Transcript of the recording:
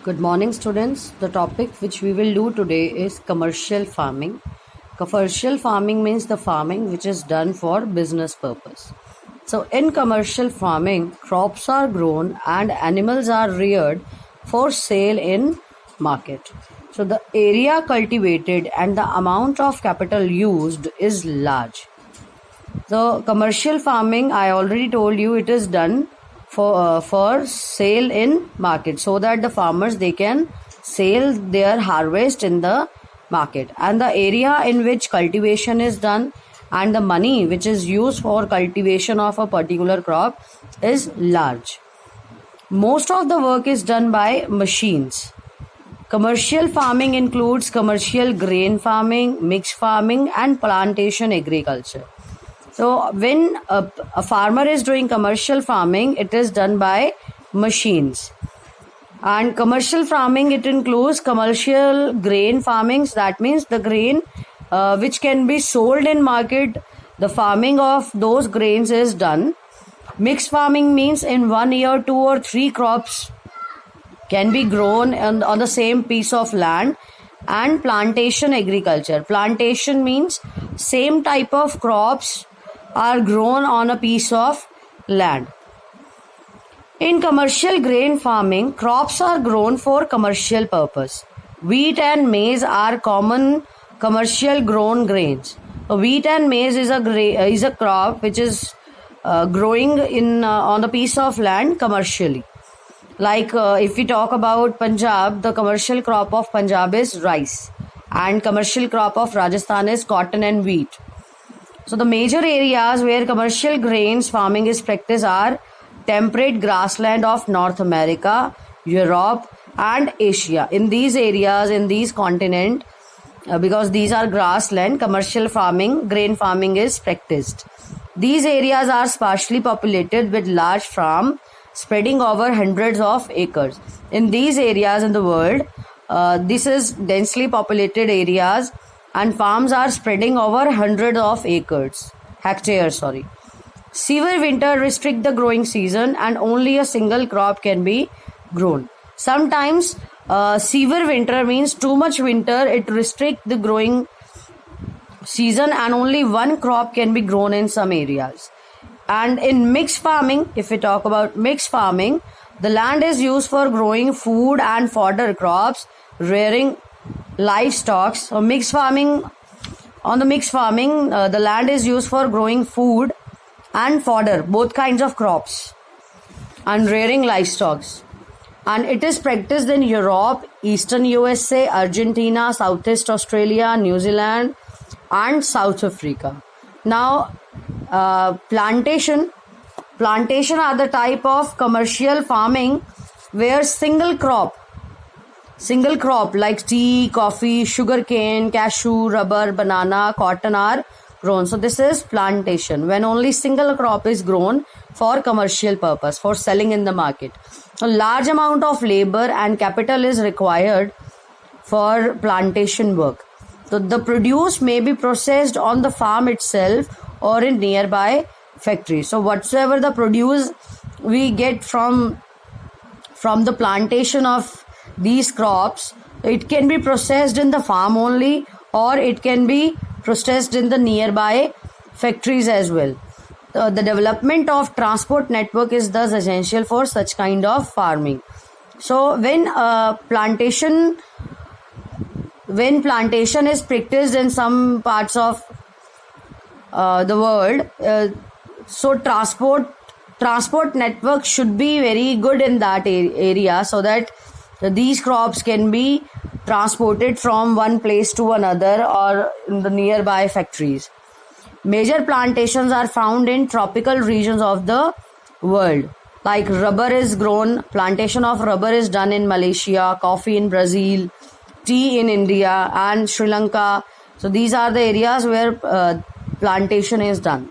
Good morning, students. The topic which we will do today is commercial farming. Commercial farming means the farming which is done for business purpose. So, in commercial farming, crops are grown and animals are reared for sale in market. So, the area cultivated and the amount of capital used is large. The commercial farming, I already told you, it is done for sale in market, so that the farmers they can sell their harvest in the market, and the area in which cultivation is done and the money which is used for cultivation of a particular crop is large. Most of the work is done by machines. Commercial farming includes commercial grain farming, mixed farming and plantation agriculture. So when a farmer is doing commercial farming, it is done by machines. And commercial farming, it includes commercial grain farmings. That means the grain which can be sold in market, the farming of those grains is done. Mixed farming means in 1 year 2 or 3 crops can be grown on the same piece of land. And plantation agriculture. Plantation means same type of crops are grown on a piece of land. In commercial grain farming, crops are grown for commercial purpose. Wheat and maize are common commercial grown grains. Wheat and maize is a crop which is growing on a piece of land commercially. Like if we talk about Punjab, the commercial crop of Punjab is rice, and commercial crop of Rajasthan is cotton and wheat. So the major areas where commercial grains farming is practiced are temperate grassland of North America, Europe and Asia. In these areas, in these continents, because these are grassland, commercial farming, grain farming is practiced. These areas are sparsely populated with large farms spreading over hundreds of acres. In these areas in the world, this is densely populated areas, and farms are spreading over hundreds of hectares. Severe winter restrict the growing season, and only a single crop can be grown. Sometimes severe winter means too much winter, it restricts the growing season and only one crop can be grown in some areas. And in mixed farming, if we talk about mixed farming, the land is used for growing food and fodder crops, rearing livestock. So on the mixed farming, the land is used for growing food and fodder, both kinds of crops, and rearing livestock. And it is practiced in Europe, Eastern USA, Argentina, Southeast Australia, New Zealand and South Africa. Now plantation are the type of commercial farming where single crop like tea, coffee, sugarcane, cashew, rubber, banana, cotton are grown. So this is plantation, when only single crop is grown for commercial purpose, for selling in the market. A large amount of labor and capital is required for plantation work. So the produce may be processed on the farm itself or in nearby factories. So whatsoever the produce we get from the plantation of these crops, it can be processed in the farm only, or it can be processed in the nearby factories as well. The development of transport network is thus essential for such kind of farming. So when plantation is practiced in some parts of the world, so transport network should be very good in that area, so that these crops can be transported from one place to another or in the nearby factories. Major plantations are found in tropical regions of the world. Like rubber is grown, plantation of rubber is done in Malaysia, coffee in Brazil, tea in India and Sri Lanka. So these are the areas where plantation is done.